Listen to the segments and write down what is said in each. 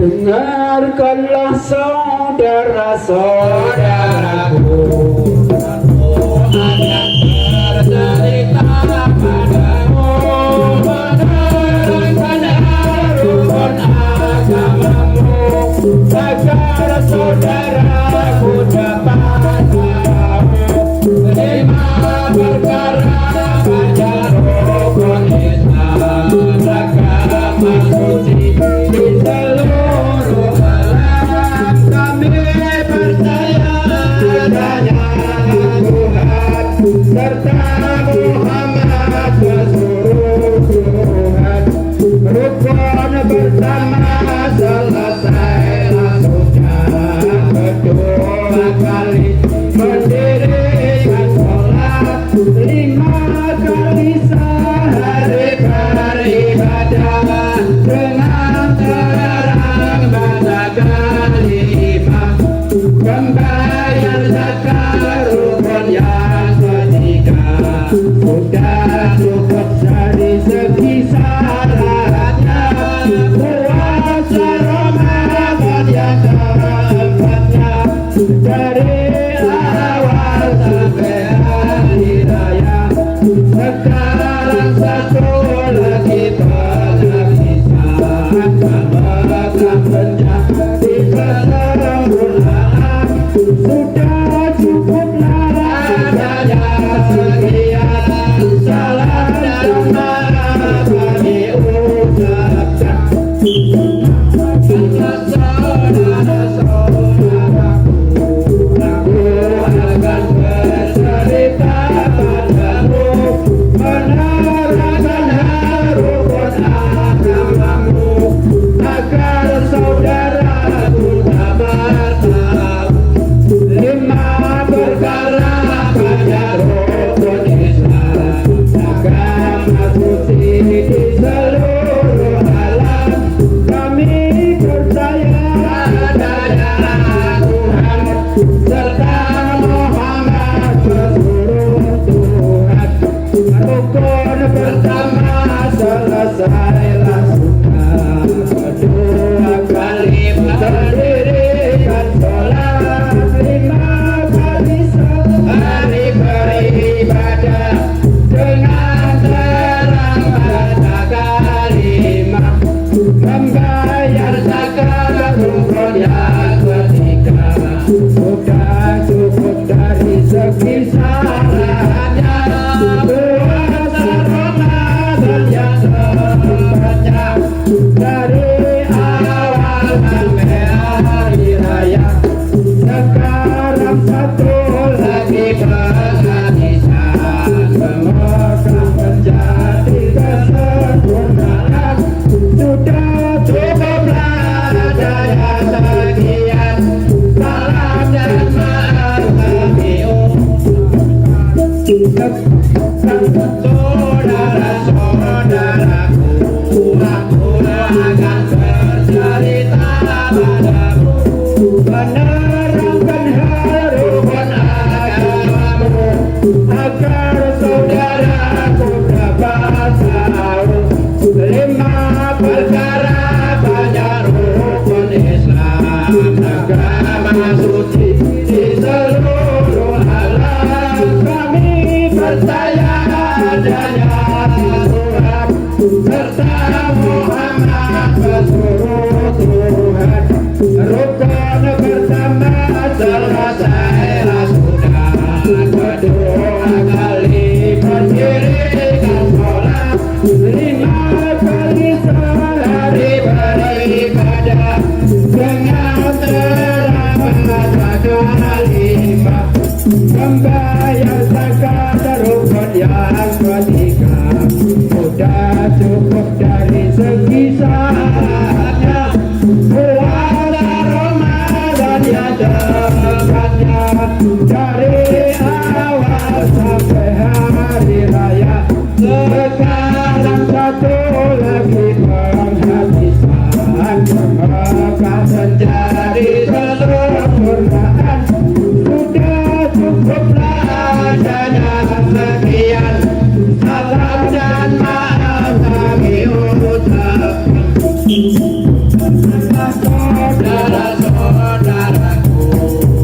Dengarkanlah saudara-saudaraku, akan bercerita padamu menerangkan rukun agamamu, agar saudaraku dapat tahu 5 perkara pada rukun Islam, agama suci di seluruh alam. Kami percaya adanya Tuhan serta Muhammad Rasul Tuhan. Rukun pertama selesailah sudah kedua kali mendirikan sholat, 5 kali sehari beribadah dengan terang pada kalimah, membayar zakat rukun yang ketiga sudah cukup dari segi syaratnya. Puasa Ramadan yang keempatnya dari awal sampai akhir raya. Sekarang satu lagi telah bisa akan menjadi menjadi kesempurnaan. Sudah cukuplah adanya sekian. Salam dan maaf kami ucapkan. Saudara-saudaraku,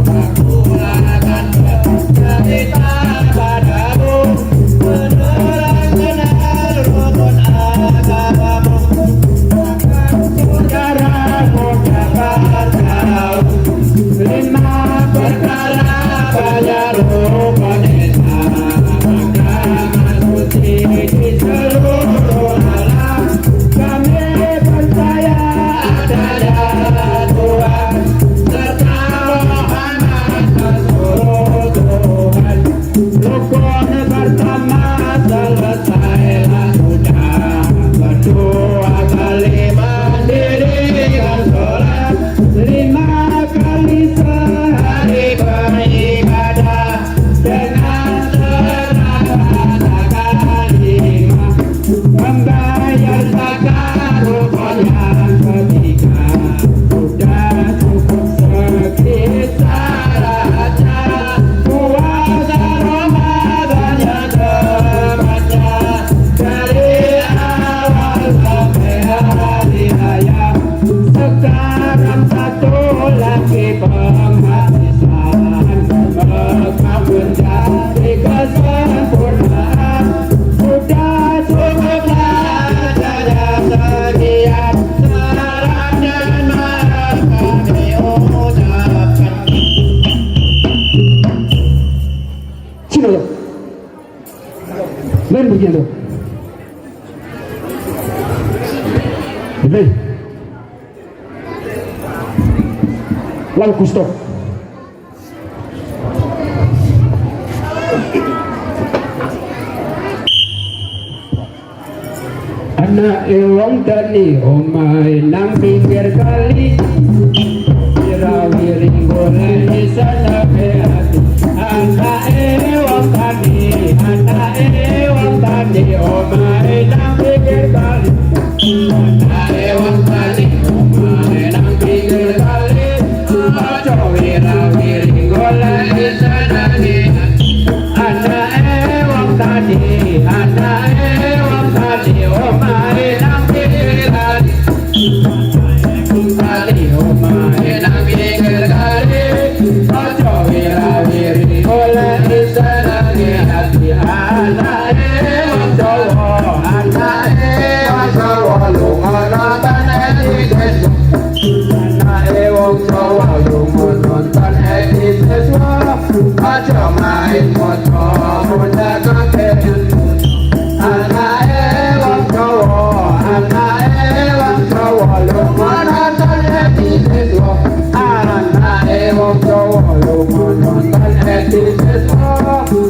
aku akan bercerita padamu, menerangkan rukun agamamu. Saudaramu dapat tahu 5 perkara pada rukun Islam. Agama suci di seluruh alam. Kami percaya adanya Tuhan serta Muhammad Rasul Tuhan. Rukun pertama selesailah sudah. Kedua kali mendirikan sholat. 5 kali sehari beribadah. Dengan segera katakan 5. Membayar zakat rukun yang ketiga. Sudah cukup sekitar saja. Puasa Ramadan yang keempat. Dari awal sampai hari raya. Sekarang satu lagi penghabisan. Mekah menjadi kesempurnaan. Sudah cukuplah adanya sekian. Salam dan maaf kami ucapkan. Sino lo? Ven begitu. Ven. Lalu Gusto. Anak wong tani omahe nang pinggir kali. Wirawiring golek sana hati. Anake wong tani omahe nang pinggir kali. Anake wong tani omahe nang pinggir kali. Aja wirawiring golek sana hati. Anake wong tani omahe nang pinggir kali. Omahe nang pinggir kali. Aja wira-wiri golek senenge hati. Anake wong Jawa lunga nonton edisi. Anake wong Jawa lunga nonton edisi. Aja main motor mudah kakean. Anake wong Jawa lunga nonton edisi. Anake wong Jawa lunga nonton edisi.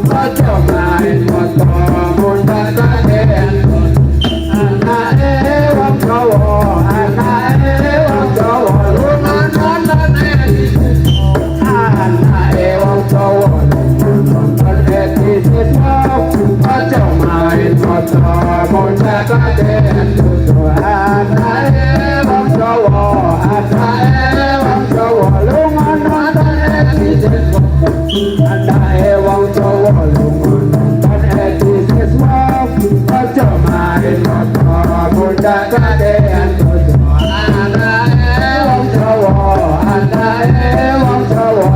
Aja main motor mudah kakean. Anake wong Jawa lunga nonton edisi. Anake wong Jawa lunga nonton edisi. Aja main motor mudah kakean. Anake wong Jawa lunga nonton edisi. Anake wong Jawa lunga nonton edisi. Aja main motor mudah kakean. Anake wong Jawa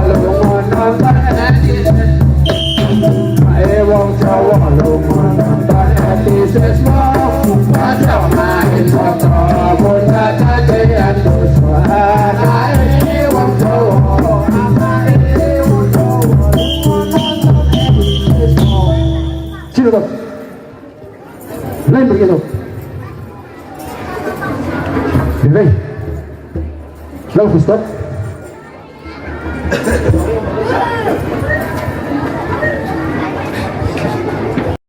lunga nonton edisi. Anake wong Jawa lunga nonton edisi. Aja main motor mudah kakean. Anake wong Jawa Sino lo? Ven begitu. Ven. Lalu Gusto.